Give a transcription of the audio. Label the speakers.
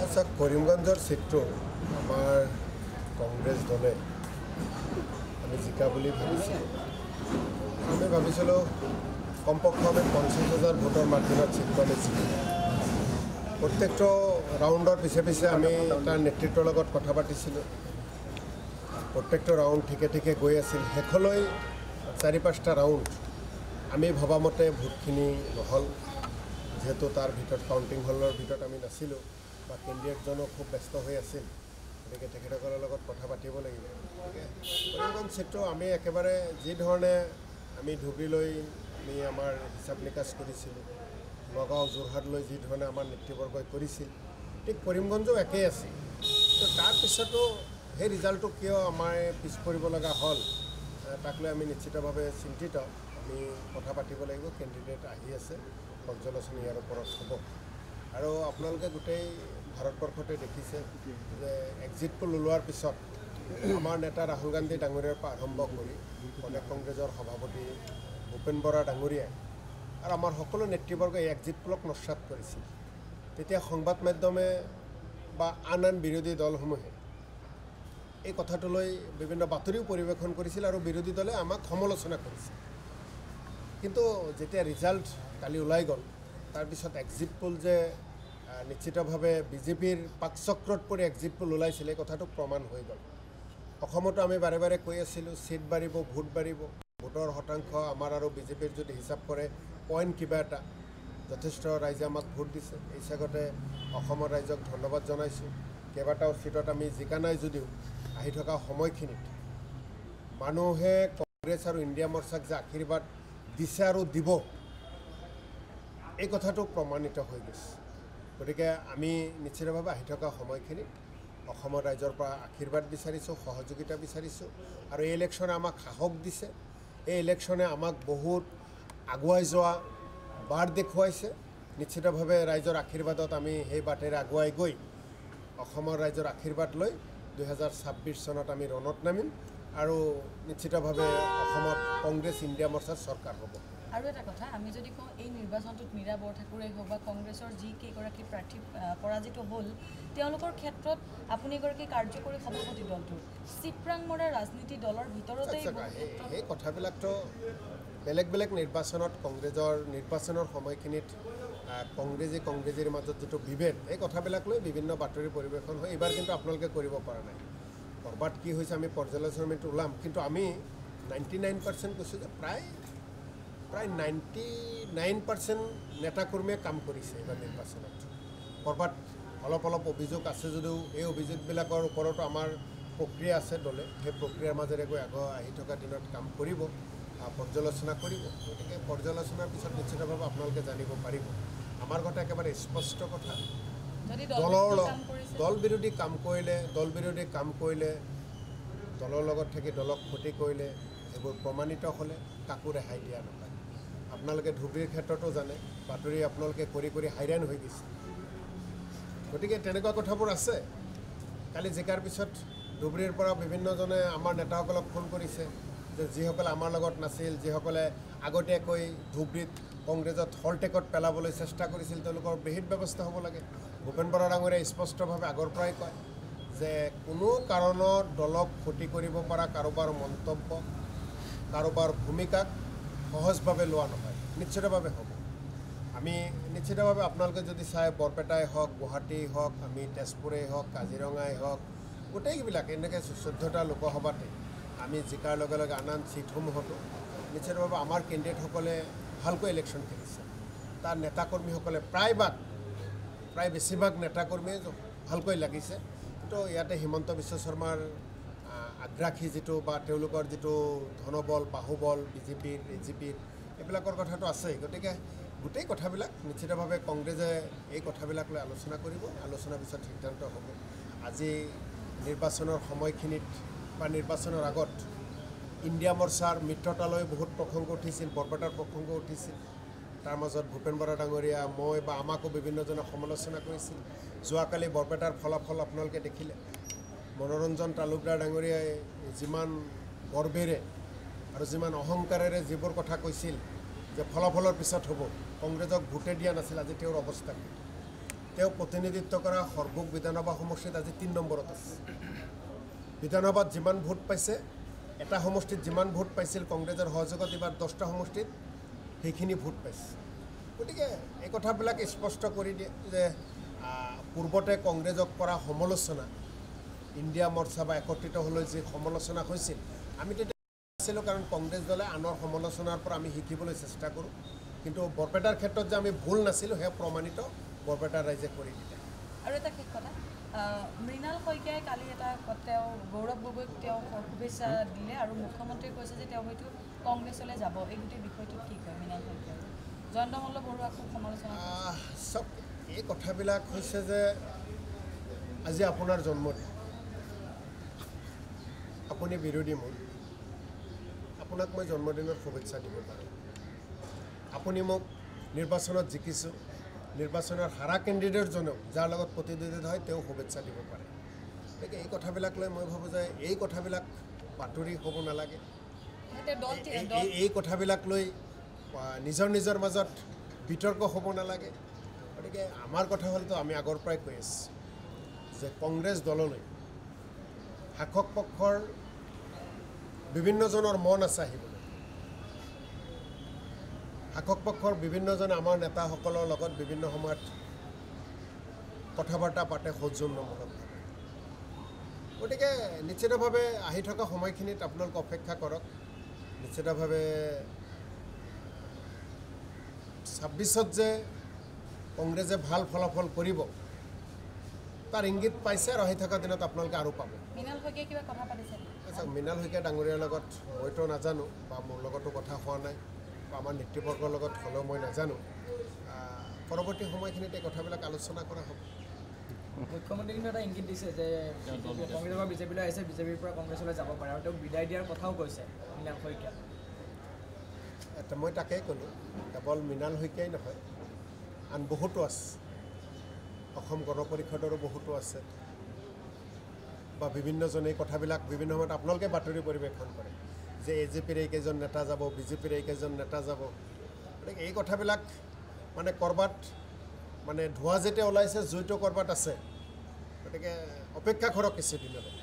Speaker 1: আচ্ছা, কৰিমগঞ্জৰ চিটটো আমাৰ কংগ্ৰেছ দলে আমি জিকা বুলি ভাবিছিলোঁ। আমি ভাবিছিলোঁ কমপক্ষে আমি 50,000 ভোটৰ মাৰ্জিনত চিটটো আমি জিকিম। প্ৰত্যেকটো ৰাউণ্ডৰ পিছে পিছে আমি তাৰ নেতৃত্বৰ লগত কথা পাতিছিলোঁ। প্ৰত্যেকটো ৰাউণ্ড ঠিকে ঠিকে গৈ আছিল। শেষলৈ 4-5টা ৰাউণ্ড আমি ভবামতে ভোটখিনি নহ'ল, যিহেতু তাৰ ভিতৰত কাউণ্টিং হলৰ ভিতৰত আমি নাছিলোঁ বা কেণ্ডিডেটজনো খুব ব্যস্ত হৈ আছিল। গতিকে তেখেতসকলৰ লগত কথা পাতিব লাগিব। গতিকে কৰিমগঞ্জ চিটটো আমি একেবাৰে যি ধৰণে আমি ধুবুৰীলৈ আমি আমাৰ হিচাপ নিকাচ কৰিছিলোঁ, নগাঁও যোৰহাটলৈ যি ধৰণে আমাৰ নেতৃবৰ্গই কৰিছিল, ঠিক কৰিমগঞ্জো একেই আছিল। তো তাৰপিছতো সেই ৰিজাল্টটো কিয় আমাৰ পিছ পৰিব লগা হ'ল, তাক লৈ আমি নিশ্চিতভাৱে চিন্তিত। আমি কথা পাতিব লাগিব। কেণ্ডিডেট আহি আছে, পৰ্যালোচনা ইয়াৰ ওপৰত হ'ব। আৰু আপোনালোকে গোটেই ভাৰতবৰ্ষতে দেখিছে যে এক্সিট পোল ওলোৱাৰ পিছত আমাৰ নেতা ৰাহুল গান্ধী ডাঙৰীয়াৰ পৰা আৰম্ভ কৰি প্ৰদেশ কংগ্ৰেছৰ সভাপতি ভূপেন বৰা ডাঙৰীয়াই আৰু আমাৰ সকলো নেতৃবৰ্গই এই এক্সিট পোলক নস্যাৎ কৰিছিল। তেতিয়া সংবাদ মাধ্যমে বা আন বিৰোধী দলসমূহে এই কথাটোলৈ বিভিন্ন বাতৰিও পৰিৱেশন কৰিছিল আৰু বিৰোধী দলে আমাক সমালোচনা কৰিছিল। কিন্তু যেতিয়া ৰিজাল্ট কালি ওলাই গ'ল, তাৰপিছত এক্সিট পোল যে নিশ্চিতভাৱে বিজেপিৰ পাকচক্ৰত পৰি এক্সিট পোল ওলাইছিল, এই কথাটো প্ৰমাণ হৈ গ'ল। অসমতো আমি বাৰে বাৰে কৈ আছিলোঁ চিট বাঢ়িব, ভোট বাঢ়িব, ভোটৰ শতাংশ আমাৰ আৰু বিজেপিৰ যদি হিচাপ কৰে পইণ্ট কিবা এটা, যথেষ্ট ৰাইজে আমাক ভোট দিছে। এই হিচাপতে অসমৰ ৰাইজক ধন্যবাদ জনাইছোঁ। কেইবাটাও চিটত আমি জিকা নাই যদিও আহি থকা সময়খিনিত মানুহে কংগ্ৰেছ আৰু ইণ্ডিয়া মৰ্চাক যে আশীৰ্বাদ দিছে আৰু দিব, এই কথাটো প্ৰমাণিত হৈ গৈছে। গতিকে আমি নিশ্চিতভাৱে আহি থকা সময়খিনিত অসমৰ ৰাইজৰ পৰা আশীৰ্বাদ বিচাৰিছোঁ, সহযোগিতা বিচাৰিছোঁ। আৰু এই ইলেকশ্যনে আমাক সাহস দিছে। এই ইলেকশ্যনে আমাক বহুত আগুৱাই যোৱা বাট দেখুৱাইছে। নিশ্চিতভাৱে ৰাইজৰ আশীৰ্বাদত আমি সেই বাটেৰে আগুৱাই গৈ অসমৰ ৰাইজৰ আশীৰ্বাদ লৈ 2026 চনত আমি ৰণত নামিম আৰু নিশ্চিতভাৱে অসমত কংগ্ৰেছ ইণ্ডিয়া মৰ্চাৰ চৰকাৰ হ'ব।
Speaker 2: আৰু এটা কথা, আমি যদি কওঁ এই নিৰ্বাচনটোত মীৰা বৰঠাকুৰেই হওক বা কংগ্ৰেছৰ যিকেইগৰাকী প্ৰাৰ্থী পৰাজিত হ'ল, তেওঁলোকৰ ক্ষেত্ৰত আপুনি এগৰাকী কাৰ্যকৰী সভাপতি দলটোৰ চিপৰাং মৰা ৰাজনীতি দলৰ ভিতৰতে
Speaker 1: এই কথাবিলাকতো বেলেগ বেলেগ নিৰ্বাচনত কংগ্ৰেছৰ নিৰ্বাচনৰ সময়খিনিত কংগ্ৰেছীৰ মাজত যিটো বিভেদ, এই কথাবিলাক লৈ বিভিন্ন বাতৰি পৰিৱেশন হয়। এইবাৰ কিন্তু আপোনালোকে কৰিব পৰা নাই। ক'ৰবাত কি হৈছে আমি পৰ্যালোচনাটো ওলাম, কিন্তু আমি 99% কৈছোঁ যে প্ৰায় 99% নেতাকৰ্মীয়ে কাম কৰিছে এইবাৰ নিৰ্বাচনত। ক'ৰবাত অলপ অভিযোগ আছে যদিও এই অভিযোগবিলাকৰ ওপৰতো আমাৰ প্ৰক্ৰিয়া আছে দলে। সেই প্ৰক্ৰিয়াৰ মাজেৰে গৈ আহি থকা দিনত কাম কৰিব, পৰ্যালোচনা কৰিব। গতিকে পৰ্যালোচনাৰ পিছত নিশ্চিতভাৱে আপোনালোকে জানিব পাৰিব। আমাৰ কথা একেবাৰে স্পষ্ট কথা, দল বিৰোধী কাম কৰিলে, দলৰ লগত থাকি দলক ক্ষতি কৰিলে, এইবোৰ প্ৰমাণিত হ'লে কাকো ৰেহাই দিয়া নহয়। আপোনালোকে ধুবুৰীৰ ক্ষেত্ৰতো জানে, বাতৰি আপোনালোকে কৰি হাইৰাণ হৈ গৈছে। গতিকে তেনেকুৱা কথাবোৰ আছে। কালি জিকাৰ পিছত ধুবুৰীৰ পৰা বিভিন্নজনে আমাৰ নেতাসকলক ফোন কৰিছে যে যিসকলে আমাৰ লগত নাছিল, যিসকলে আগতীয়াকৈ ধুবুৰীত কংগ্ৰেছত হলটেকত পেলাবলৈ চেষ্টা কৰিছিল, তেওঁলোকৰ বিহিত ব্যৱস্থা হ'ব লাগে। ভূপেন বৰা ডাঙৰীয়াই স্পষ্টভাৱে আগৰ পৰাই কয় যে কোনো কাৰণত দলক ক্ষতি কৰিব পৰা কাৰোবাৰ মন্তব্য, কাৰোবাৰ ভূমিকাক সহজভাৱে লোৱা নহয়, নিশ্চিতভাৱে হ'ব। আমি নিশ্চিতভাৱে আপোনালোকে যদি চাই বৰপেটাই হওক, গুৱাহাটীয়েই হওক, আমি তেজপুৰেই হওক, কাজিৰঙাই হওক, গোটেইবিলাক এনেকৈ 14টা লোকসভাতে আমি জিকাৰ লগে লগে আন চিটসমূহতো নিশ্চিতভাৱে আমাৰ কেণ্ডিডেটসকলে ভালকৈ ইলেকশ্যন খেলিছে। তাৰ নেতাকৰ্মীসকলে প্ৰায় বেছিভাগ নেতাকৰ্মীয়ে ভালকৈ লাগিছে। কিন্তু ইয়াতে হিমন্ত বিশ্ব শৰ্মাৰ আগ্ৰাসী যিটো বা তেওঁলোকৰ যিটো ধনবল, বাহুবল, বিজেপিৰ, এজিপিৰ, এইবিলাকৰ কথাটো আছেই। গতিকে গোটেই কথাবিলাক নিশ্চিতভাৱে কংগ্ৰেছে এই কথাবিলাক লৈ আলোচনা কৰিব, আলোচনাৰ পিছত সিদ্ধান্ত হ'ব। আজি নিৰ্বাচনৰ সময়খিনিত বা নিৰ্বাচনৰ আগত ইণ্ডিয়া মৰ্চাৰ মিত্ৰতালৈ বহুত প্ৰসংগ উঠিছিল, বৰপেটাৰ প্ৰসংগ উঠিছিল। তাৰ মাজত ভূপেন বৰা ডাঙৰীয়া, মই বা আমাকো বিভিন্নজনে সমালোচনা কৰিছিল। যোৱাকালি বৰপেটাৰ ফলাফল আপোনালোকে দেখিলে। মনোৰঞ্জন তালুকদাৰ ডাঙৰীয়াই যিমান গৰ্বেৰে আৰু যিমান অহংকাৰেৰে যিবোৰ কথা কৈছিল যে ফলাফলৰ পিছত হ'ব, কংগ্ৰেছক ভোটে দিয়া নাছিল, আজি তেওঁৰ অৱস্থা কি। তেওঁ প্ৰতিনিধিত্ব কৰা সৰ্বক বিধানসভা সমষ্টিত আজি ৩ নম্বৰত আছে। বিধানসভাত যিমান ভোট পাইছে, এটা সমষ্টিত যিমান ভোট পাইছিল কংগ্ৰেছৰ সহযোগত এইবাৰ 10টা সমষ্টিত সেইখিনি ভোট পাইছে। গতিকে এই কথাবিলাক স্পষ্ট কৰি দিয়ে যে পূৰ্বতে কংগ্ৰেছক কৰা সমালোচনা, ইণ্ডিয়া মৰ্চা বা একত্ৰিত হ'লৈ যি সমালোচনা হৈছিল, আমি তেতিয়া আছিলোঁ, কাৰণ কংগ্ৰেছ দলে আনৰ সমালোচনাৰ পৰা আমি শিকিবলৈ চেষ্টা কৰোঁ। কিন্তু বৰপেটাৰ ক্ষেত্ৰত যে আমি ভুল নাছিলোঁ সেয়া প্ৰমাণিত বৰপেটাৰ ৰাইজে কৰি দিলে।
Speaker 2: আৰু এটা শেষ কথা, মৃণাল শইকীয়াই কালি এটা তেওঁ গৌৰৱ গগৈক তেওঁ শুভেচ্ছা দিলে আৰু মুখ্যমন্ত্ৰীয়ে কৈছে যে তেওঁ হয়তো কংগ্ৰেছলৈ যাব। এই গোটেই বিষয়টোত কি কয় মৃণাল শইকীয়াই? জয়ন্ত মল্ল বৰুৱাক খুব সমালোচনা
Speaker 1: চব এই কথাবিলাক হৈছে যে আজি আপোনাৰ জন্মদিন, আপুনি বিৰোধী মূল, আপোনাক মই জন্মদিনৰ শুভেচ্ছা দিব পাৰোঁ। আপুনি মোক নিৰ্বাচনত জিকিছোঁ, নিৰ্বাচনৰ হাৰা কেণ্ডিডেটজনেও যাৰ লগত প্ৰতিদ্বন্দ্বিতা হয় তেওঁ শুভেচ্ছা দিব পাৰে। গতিকে এই কথাবিলাক লৈ মই ভাবোঁ যে এই কথাবিলাক বাতৰি হ'ব নালাগে। এই কথাবিলাক লৈ নিজৰ নিজৰ মাজত বিতৰ্ক হ'ব নালাগে। গতিকে আমাৰ কথা হ'লতো আমি আগৰ পৰাই কৈ আছোঁ যে কংগ্ৰেছ দললৈ শাসক পক্ষৰ বিভিন্নজনৰ মন আছে আহিবলৈ। শাসক পক্ষৰ বিভিন্নজনে আমাৰ নেতাসকলৰ লগত বিভিন্ন সময়ত কথা বাৰ্তা পাতে সৌজন্যমূলকভাৱে। গতিকে নিশ্চিতভাৱে আহি থকা সময়খিনিত আপোনালোকে অপেক্ষা কৰক। নিশ্চিতভাৱে 26ত যে কংগ্ৰেছে ভাল ফলাফল কৰিব তাৰ ইংগিত পাইছে আৰু আহি থকা দিনত আপোনালোকে আৰু পাব।
Speaker 2: মৃণাল শইকীয়াই কিবা কথা পাতিছে?
Speaker 1: মৃণাল শইকীয়া ডাঙৰীয়াৰ লগত মইতো নাজানো, বা মোৰ লগতো কথা হোৱা নাই, বা আমাৰ নেতৃবৰ্গৰ লগত হ'লেও মই নাজানো। পৰৱৰ্তী সময়খিনিত এই কথাবিলাক আলোচনা কৰা হ'ব।
Speaker 3: মুখ্যমন্ত্ৰী কিন্তু এটা ইংগিত দিছে যে কংগ্ৰেছৰ পৰা বিজেপিলৈ আহিছে, বিজেপিৰ পৰা কংগ্ৰেছলৈ যাব পাৰে, আৰু তেওঁক বিদায় দিয়াৰ কথাও কৈছে মৃণাল শইকীয়া।
Speaker 1: মই তাকেই ক'লোঁ, কেৱল মৃণাল শইকীয়াই নহয়, আন বহুতো আছে, অসম গণ পৰিষদৰো বহুতো আছে, বা বিভিন্নজনে এই কথাবিলাক বিভিন্ন সময়ত আপোনালোকে বাতৰি পৰিৱেশন কৰে যে AJPৰ এইকেইজন নেতা যাব, BJPৰ এইকেইজন নেতা যাব। গতিকে এই কথাবিলাক মানে ক'ৰবাত মানে ধোঁৱা যেতিয়া ওলাইছে জুইটো ক'ৰবাত আছে। গতিকে অপেক্ষা কৰক কিছুদিনলৈ।